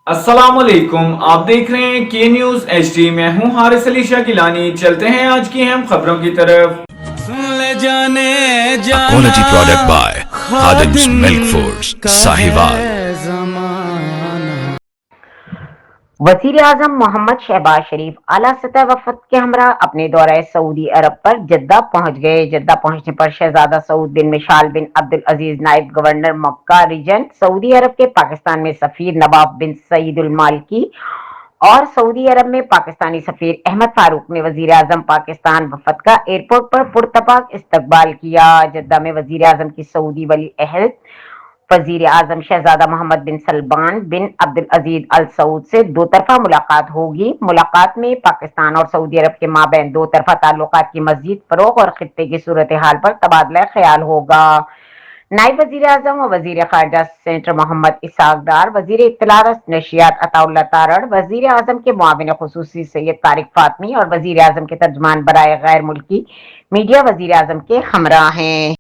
अस्सलामुअलैकुम, आप देख रहे हैं के न्यूज HD। मैं हूं हारिस अली शाह गिलानी। चलते हैं आज की अहम खबरों की तरफ। ले जाने A जाना quality product by Khadim's Milk Foods, Sahiwal. जमाना। वजीर आजम मोहम्मद शहबाज शरीफ आला सतह वफद के हमरा अपने दौरे सऊदी अरब पर जद्दा पहुंच गए। जद्दा पहुंचने पर शहजादा सऊद बिन मिशाल बिन अब्दुल अजीज नायब गवर्नर मक्का रीजन, सऊदी अरब के पाकिस्तान में सफीर नवाफ बिन सईदुल मालिकी और सऊदी अरब में पाकिस्तानी सफीर अहमद फारूक ने वजीर आजम पाकिस्तान वफद का एयरपोर्ट पर पुरतपाक इस्तकबाल किया। जद्दा में वजीर आजम की सऊदी वली अहद वजीर आजम शहजादा मोहम्मद बिन सलमान बिन अब्दुल अजीज अल सऊद से दो तरफा मुलाकात होगी। मुलाकात में पाकिस्तान और सऊदी अरब के माबैन दो तरफा ताल्लुकात की मजीद फरोग और खित्ते की सूरत हाल पर तबादला ख्याल होगा। नायब वजीर आजम और वजीर खारजा सेनेटर मोहम्मद इसहाक डार, वजीर इत्तलात नशियात अताउल्लाह तारड़, वजीर आजम के मुआविन खुसूसी सैयद तारिक फातमी और वजीर आजम के तर्जमान बराए गैर मुल्की मीडिया वजीर आजम के हमरा हैं।